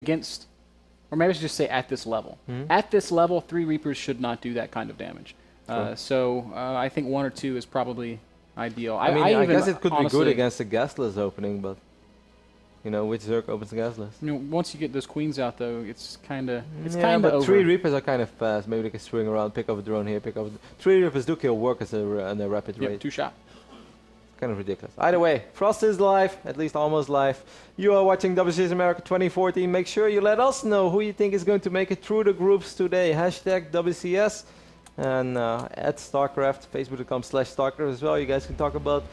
against, or maybe I should just say at this level. At this level, 3 Reapers should not do that kind of damage. So I think 1 or 2 is probably ideal. I mean, I guess it could be good honestly, against the gasless opening, but you know, which Zerg opens gasless? You know, once you get those queens out, though, it's kind of but over. 3 Reapers are kind of fast. Maybe they can swing around, pick up a drone here, pick up. 3 Reapers do kill workers at a rapid rate. 2 shot. Kind of ridiculous. Either way, Frost is live, at least almost live. You are watching WCS America 2014. Make sure you let us know who you think is going to make it through the groups today. Hashtag WCS and at StarCraft, Facebook.com/StarCraft as well. You guys can talk about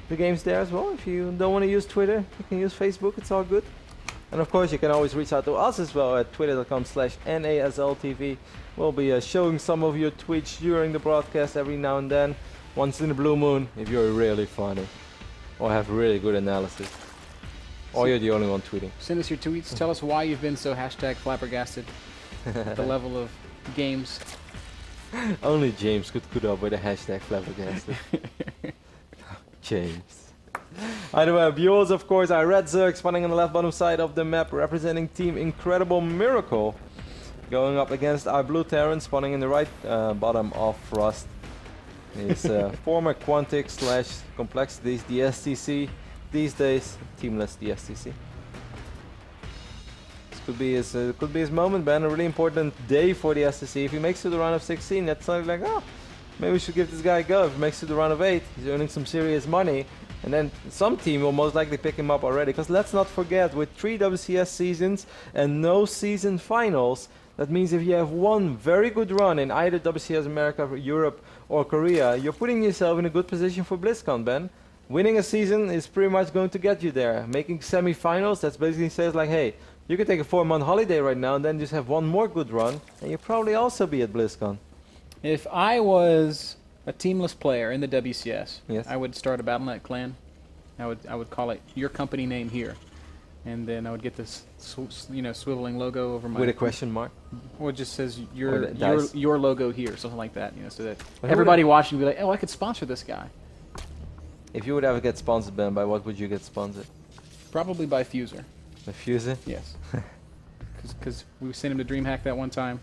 the games there as well. If you don't want to use Twitter, you can use Facebook. It's all good. And of course, you can always reach out to us as well at twitter.com/NASLTV. We'll be showing some of your tweets during the broadcast every now and then. Once in a blue moon, if you're really funny or have really good analysis. Or you're the only one tweeting. Send us your tweets. Tell us why you've been so #flabbergasted at the level of games. Only James could put up with a #flabbergasted. James. Either way, Byul's of course our red Zerg spawning on the left bottom side of the map, representing Team Incredible Miracle. Going up against our blue Terran spawning in the right bottom of Frost. He's former Quantic / Complexities TheStC, these days teamless TheStC. This could be his moment, Ben. A really important day for the STC. If he makes it to the round of 16, that's something like, oh, maybe we should give this guy a go. If he makes it to the round of 8, he's earning some serious money. And then some team will most likely pick him up already. Because let's not forget, with 3 WCS seasons and no season finals, that means if you have one very good run in either WCS America, Europe, or Korea, you're putting yourself in a good position for BlizzCon, Ben. Winning a season is pretty much going to get you there. Making semi-finals, that basically says like, hey, you can take a 4-month holiday right now and then just have one more good run, and you'll probably also be at BlizzCon. If I was a teamless player in the WCS, yes, I would start a Battle.net clan. I would call it your company name here, and then I would get this swiveling logo over my, with a question mark. Well, it just says your logo here, something like that, so that well, everybody watching would be like, oh, I could sponsor this guy. If you would ever get sponsored, Ben, by what would you get sponsored? Probably by Fuser. By Fuser? Yes. Because we sent him to DreamHack that one time.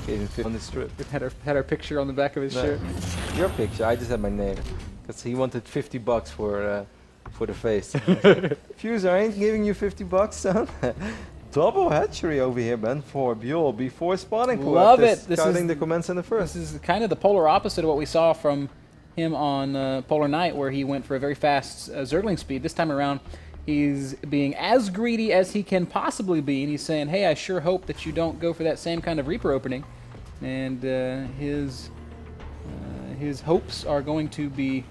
Gave him 50 on the strip. It had our picture on the back of his shirt. Your picture, I just had my name. Because he wanted $50 for the face. Fuser, I ain't giving you $50, son. Double hatchery over here, Ben, for Byul before spawning. Love it. This is the comments in the first. This is kind of the polar opposite of what we saw from him on Polar Night, where he went for a very fast Zergling speed. This time around, he's being as greedy as he can possibly be, and he's saying, hey, I sure hope that you don't go for that same kind of Reaper opening. And his hopes are going to be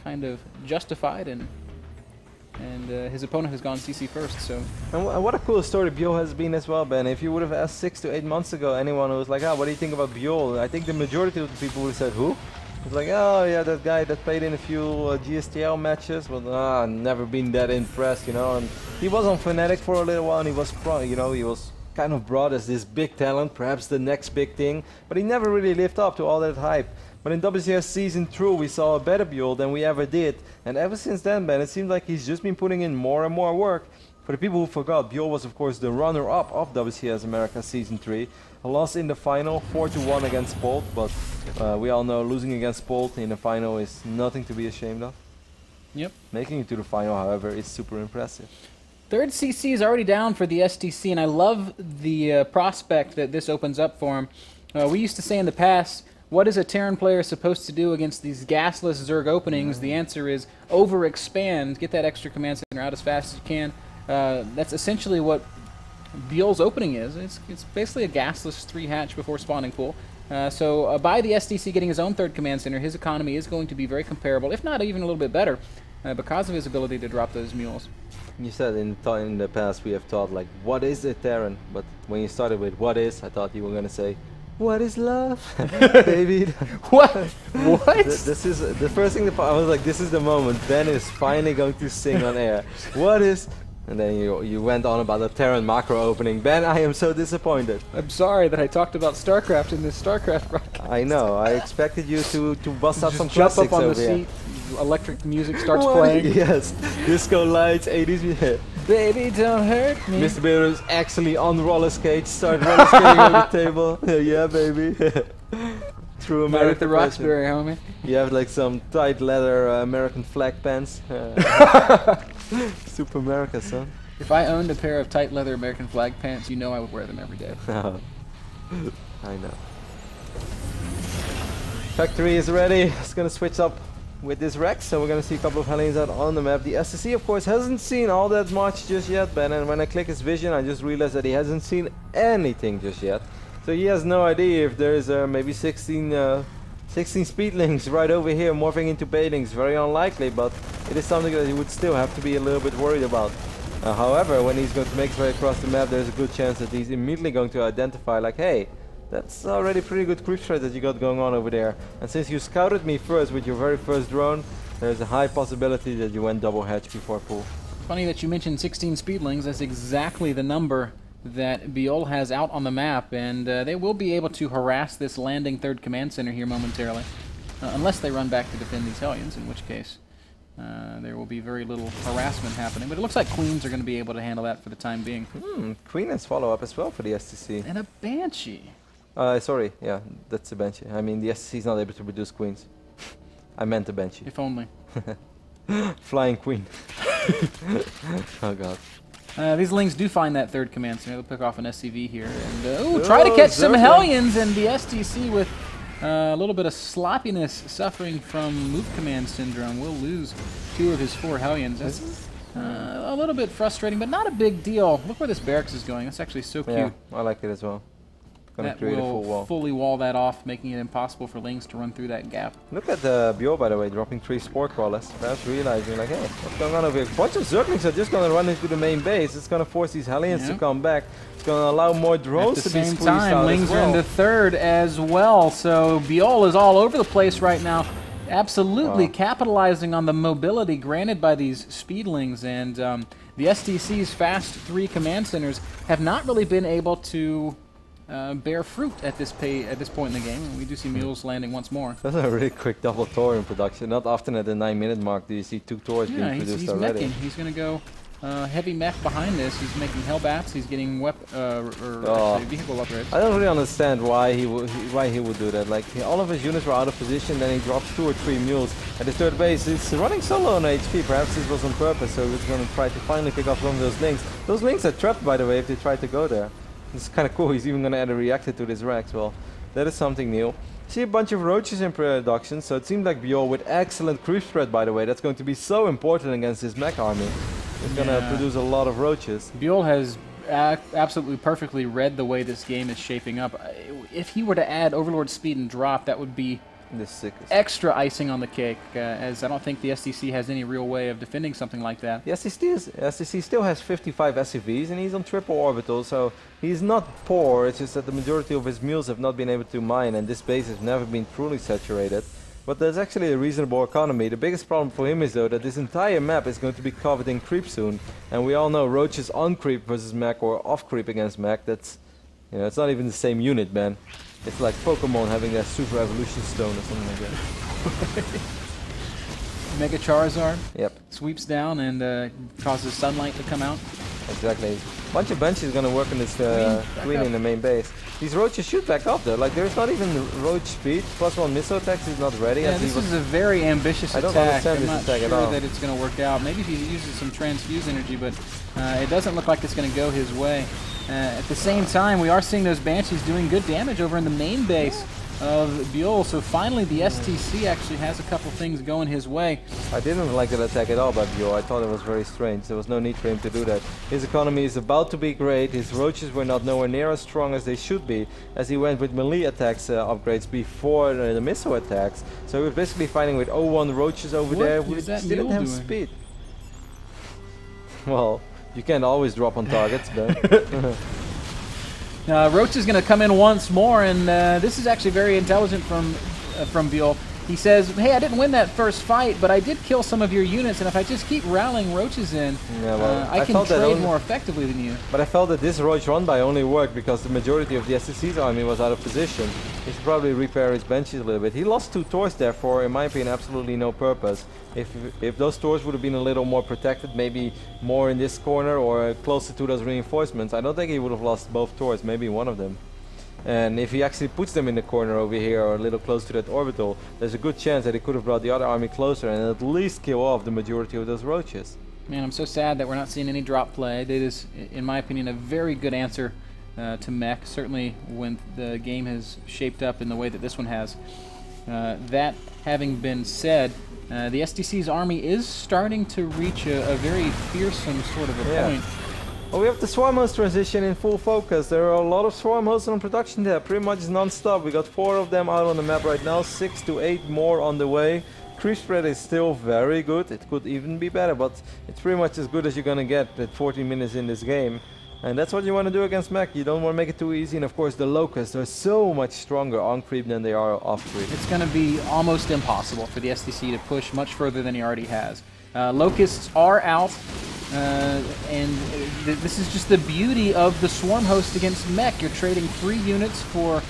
kind of justified, and his opponent has gone CC first. So, and what a cool story Byul has been as well, Ben. If you would have asked 6 to 8 months ago anyone who was like, what do you think about Byul? I think the majority of the people would have said, who? It's like, oh yeah, that guy that played in a few GSTL matches, but never been that impressed, And he was on Fnatic for a little while, and he was he was kind of brought as this big talent, perhaps the next big thing, but he never really lived up to all that hype. But in WCS Season 2, we saw a better Byul than we ever did, and ever since then, Ben, it seems like he's just been putting in more and more work. For the people who forgot, Byul was of course the runner-up of WCS America Season 3. A loss in the final, 4-1 against Bolt, but we all know losing against Bolt in the final is nothing to be ashamed of. Yep. Making it to the final, however, is super impressive. Third CC is already down for the STC, and I love the prospect that this opens up for him. We used to say in the past, what is a Terran player supposed to do against these gasless Zerg openings? The answer is overexpand, get that extra command center out as fast as you can. That's essentially what Byul's opening is. It's basically a gasless 3-hatch before spawning pool. So by the STC getting his own third command center, his economy is going to be very comparable, if not even a little bit better, because of his ability to drop those mules. You said in the past we have taught like, what is a Terran? But when you started with what is, I thought you were going to say, what is love? Baby. What? What? This is the first thing I was like, this is the moment. Ben is finally going to sing on air. What is... And then you went on about the Terran macro opening. Ben, I am so disappointed. I'm sorry that I talked about StarCraft in this StarCraft broadcast. I know. I expected you to bust out some jump classics up on over the here. seat, electric music starts playing. Yes. Disco lights, 80s music. Baby, don't hurt me. Mr. Bear is actually on roller skates, started roller skating on the table. Yeah, baby. True Right at the American Roxbury, homie. You have like some tight leather American flag pants. Super America, son. If I owned a pair of tight leather American flag pants, you know I would wear them every day. I know. Factory is ready. It's gonna switch up with this Rex, so we're gonna see a couple of Hellions out on the map. The STC, of course, hasn't seen all that much just yet, Ben, and when I click his vision, I just realized that he hasn't seen anything just yet. So he has no idea if there's maybe 16 speedlings right over here morphing into baitings. Very unlikely, but it is something that he would still have to be a little bit worried about. However, when he's going to make his way across the map, there's a good chance that he's immediately going to identify, like, hey, that's already pretty good creep threat that you got going on over there. And since you scouted me first with your very first drone, there's a high possibility that you went double hatch before pool. Funny that you mentioned 16 speedlings. That's exactly the number that Byul has out on the map, and they will be able to harass this landing third command center here momentarily. Unless they run back to defend these Hellions, in which case there will be very little harassment happening. But it looks like Queens are going to be able to handle that for the time being. Queen has follow-up as well for the STC. And a Banshee. Sorry, yeah, that's a Banshee. I mean, the STC is not able to produce Queens. I meant a Banshee. If only. Flying Queen. Oh god. These Lings do find that third command center. They'll pick off an SCV here. And try to catch some Hellions, and the STC with a little bit of sloppiness, suffering from move command syndrome, will lose 2 of his 4 Hellions. That's a little bit frustrating, but not a big deal. Look where this barracks is going. That's actually so cute. Yeah, I like it as well. Gonna create a full wall. Fully wall that off, making it impossible for Lings to run through that gap. Look at Byul, by the way, dropping 3 spore crawlers. Perhaps realizing, like, hey, what's going on over here? A bunch of Zerglings are just gonna run into the main base. It's gonna force these Hellions to come back. It's gonna allow more drones to be squeezed out. At the same time, Lings are into third as well. So Byul is all over the place right now, absolutely capitalizing on the mobility granted by these speedlings, and the STC's fast 3 command centers have not really been able to bear fruit at this point in the game. And we do see Mules landing once more. That's a really quick double Tor in production. Not often at the 9-minute mark do you see 2 Tors being produced already. Meching. He's going to go heavy mech behind this. He's making Hellbats. He's getting actually vehicle upgrades. I don't really understand why he would do that. Like, all of his units were out of position, then he drops 2 or 3 mules at the third base. He's running solo on HP. Perhaps this was on purpose, so he was going to try to finally pick off one of those Lings. Those Lings are trapped, by the way, if they try to go there. It's kind of cool. He's even going to add a reactor to this Rex. Well, that is something new. See a bunch of roaches in production, so it seemed like Byul with excellent creep spread, by the way. That's going to be so important against his mech army. It's going to produce a lot of roaches. Byul has absolutely perfectly read the way this game is shaping up. If he were to add Overlord speed and drop, that would be extra icing on the cake, as I don't think the STC has any real way of defending something like that. The STC still has 55 SCVs, and he's on triple orbital, so he's not poor. It's just that the majority of his mules have not been able to mine, and this base has never been truly saturated. But there's actually a reasonable economy. The biggest problem for him is, though, that this entire map is going to be covered in creep soon, and we all know roaches on creep versus mech or off creep against mech. That's, you know, it's not even the same unit, man. It's like Pokemon having that Super Evolution Stone or something like that. Mega Charizard Yep. sweeps down and causes sunlight to come out. Exactly. A bunch of Banshees going to work on this Queen in the main base. These roaches shoot back up though. Like, there's not even roach speed. +1 missile attacks is not ready. Yeah, this is a very ambitious attack. I don't understand I'm this not attack sure at all. that it's going to work out. Maybe if he uses some transfuse energy, but it doesn't look like it's going to go his way. At the same time, we are seeing those Banshees doing good damage over in the main base of Byul, so finally the STC actually has a couple things going his way. I didn't like that attack at all by Byul. I thought it was very strange. There was no need for him to do that. His economy is about to be great. His roaches were not nowhere near as strong as they should be, as he went with melee attacks upgrades before the missile attacks. So he was basically fighting with 01 roaches over there, which didn't have speed. Well, you can't always drop on targets, but... Roach is going to come in once more, and this is actually very intelligent from Byul. He says, hey, I didn't win that first fight, but I did kill some of your units, and if I just keep rallying roaches in, I can trade more effectively than you. But I felt that this roach run by only worked because the majority of the STC's army was out of position. He should probably repair his benches a little bit. He lost 2 tours therefore, in my opinion, absolutely no purpose. If those tours would have been a little more protected, maybe more in this corner or closer to those reinforcements, I don't think he would have lost both tours, maybe one of them. And if he actually puts them in the corner over here or a little close to that orbital, there's a good chance that he could have brought the other army closer and at least kill off the majority of those roaches. Man, I'm so sad that we're not seeing any drop play. It is, in my opinion, a very good answer to mech, certainly when the game has shaped up in the way that this one has. That having been said, the STC's army is starting to reach a very fearsome sort of a point. Well, we have the swarm host transition in full focus. There are a lot of swarm hosts on production there, pretty much non-stop. We got 4 of them out on the map right now, 6 to 8 more on the way. Creep spread is still very good. It could even be better, but it's pretty much as good as you're gonna get at 14 minutes in this game. And that's what you want to do against mech. You don't want to make it too easy. And of course the locusts are so much stronger on creep than they are off creep. It's going to be almost impossible for the STC to push much further than he already has. Locusts are out. And this is just the beauty of the swarm host against mech. You're trading 3 units for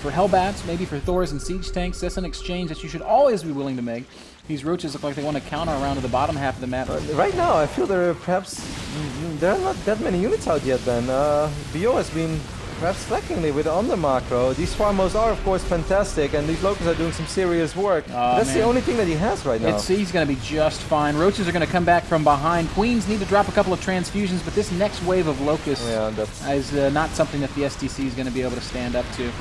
Hellbats, maybe for Thors and siege tanks. That's an exchange that you should always be willing to make. These roaches look like they want to counter around to the bottom half of the map. Right now, I feel there are not that many units out yet. Then Byul has been perhaps slackingly with the under macro. These swarm hosts are of course fantastic, and these locusts are doing some serious work. That's the only thing that he has right now. He's going to be just fine. Roaches are going to come back from behind. Queens need to drop a couple of transfusions, but this next wave of locusts is not something that the STC is going to be able to stand up to.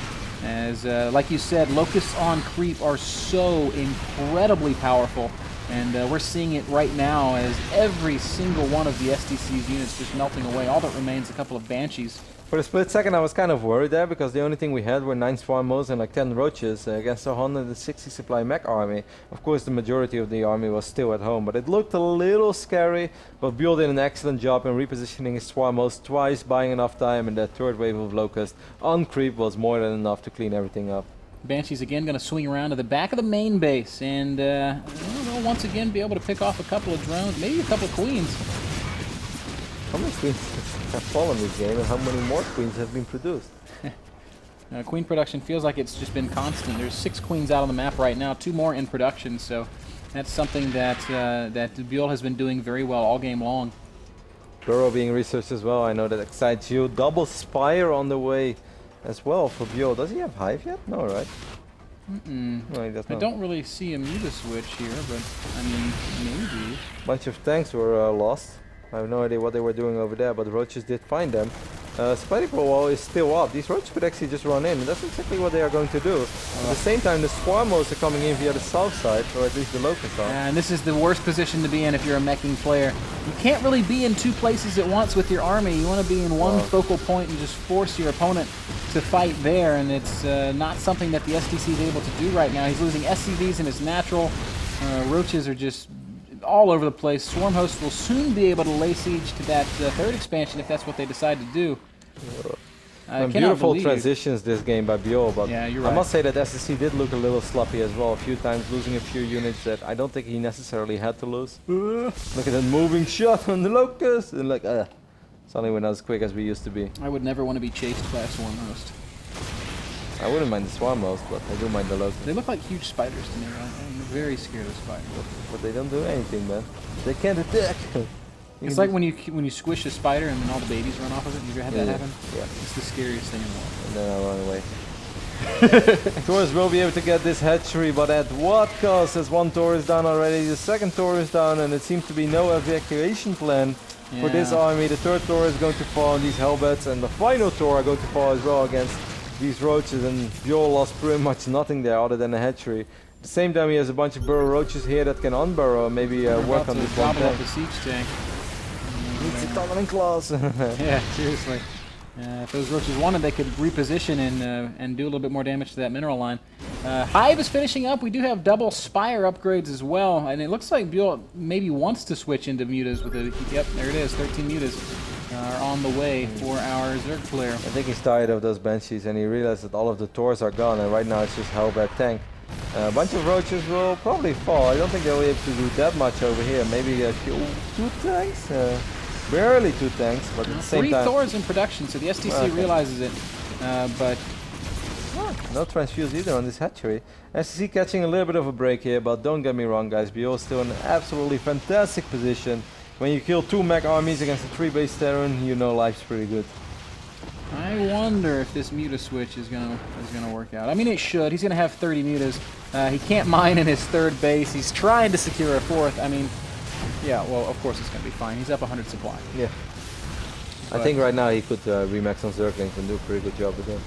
As, like you said, locusts on creep are so incredibly powerful, and we're seeing it right now as every single one of the STC's units just melting away. All that remains a couple of banshees. For a split second I was kind of worried there, because the only thing we had were 9 swarm hosts and like 10 roaches against a 160 supply mech army. Of course the majority of the army was still at home, but it looked a little scary. But Byul did an excellent job in repositioning his swarm hosts twice, buying enough time, and that third wave of locusts on creep was more than enough to clean everything up. Banshee's again going to swing around to the back of the main base, and they'll once again be able to pick off a couple of drones, maybe a couple of queens. How many queens have fallen this game, and how many more queens have been produced? Queen production feels like it's just been constant. There's 6 queens out on the map right now, 2 more in production, so that's something that that Byul has been doing very well all game long. Burrow being researched as well, I know that excites you. Double Spire on the way as well for Byul. Does he have Hive yet? No, right? No, he does not. I don't really see a Muta switch here, but I mean, maybe. Bunch of tanks were lost. I have no idea what they were doing over there, but the roaches did find them. Spidey wall is still up. These roaches could actually just run in, and that's exactly what they are going to do. At the same time, the swarm hosts are coming in via the south side, or at least the locusts are. And this is the worst position to be in if you're a meching player. You can't really be in 2 places at once with your army. You want to be in one focal point and just force your opponent to fight there, and it's not something that the STC is able to do right now. He's losing SCVs in his natural. Roaches are just all over the place. Swarm hosts will soon be able to lay siege to that 3rd expansion if that's what they decide to do. Beautiful transitions this game by Byul, but yeah, you're right. I must say that STC did look a little sloppy as well. A few times losing a few units that I don't think he necessarily had to lose. Look at that moving shot on the locust, and like, suddenly we're not as quick as we used to be. I would never want to be chased by a swarm host. I wouldn't mind the swarm host, but I do mind the locusts. They look like huge spiders to me. I'm very scared of spiders. But they don't do anything, man. They can't attack. It's like when you squish a spider and then all the babies run off of it. You ever had that happen? Yeah. It's the scariest thing in the world. And then I run away. Taurus will be able to get this hatchery, but at what cost? As 1 Taurus down already, the 2nd Taurus down, and it seems to be no evacuation plan for this army. The 3rd Taurus is going to fall on these Hellbats, and the final Taur are going to fall as well against these roaches, and Byul lost pretty much nothing there other than a hatchery. At the same time, he has a bunch of burrow roaches here that can unburrow and maybe work on this one tank. The siege tank. It's a dominant class. Yeah, seriously. If those roaches wanted, they could reposition and do a little bit more damage to that mineral line. Hive is finishing up. We do have double Spire upgrades as well, and it looks like Byul maybe wants to switch into mutas with a... Yep, there it is. 13 mutas are on the way for our Zerg player. I think he's tired of those banshees, and he realized that all of the Taurs are gone, and right now it's just Hellbat tank. A bunch of roaches will probably fall. I don't think they'll be able to do that much over here. Maybe kill 2 tanks? Barely 2 tanks, but at the same 3 time... Thors in production, so the STC realizes it, but... No transfuse either on this hatchery. STC catching a little bit of a break here, but don't get me wrong, guys. Byul still in an absolutely fantastic position. When you kill 2 mech armies against a 3-base Terran, you know life's pretty good. I wonder if this Muta switch is gonna work out. I mean, it should. He's gonna have 30 Mutas. He can't mine in his 3rd base. He's trying to secure a 4th. I mean, yeah. Well, of course it's gonna be fine. He's up 100 supply. Yeah. But I think right now he could remax on Zerglings and do a pretty good job with them.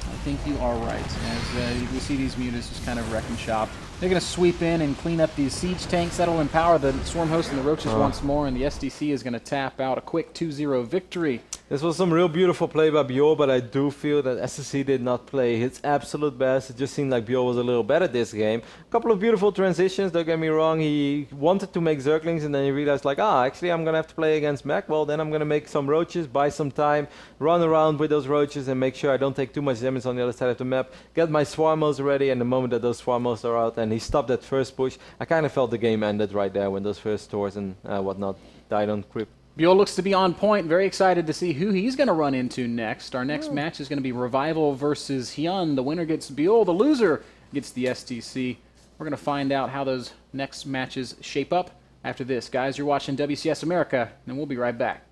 I think you are right. As we see these Mutas just kind of wrecking shop. They're going to sweep in and clean up these siege tanks. That'll empower the Swarm Host and the Roaches once more, and the STC is going to tap out a quick 2-0 victory. This was some real beautiful play by Byul, but I do feel that SSC did not play its absolute best. It just seemed like Byul was a little better this game. A couple of beautiful transitions, don't get me wrong. He wanted to make Zerglings, and then he realized, like, actually I'm going to have to play against Mech. Well, then I'm going to make some Roaches, buy some time, run around with those Roaches, and make sure I don't take too much damage on the other side of the map. Get my Swarmos ready, and the moment that those Swarmos are out, and he stopped that first push, I kind of felt the game ended right there when those first Thors and whatnot died on creep. Byul looks to be on point. Very excited to see who he's going to run into next. Our next match is going to be Revival versus Hyun. The winner gets Byul. The loser gets the STC. We're going to find out how those next matches shape up after this. Guys, you're watching WCS America, and we'll be right back.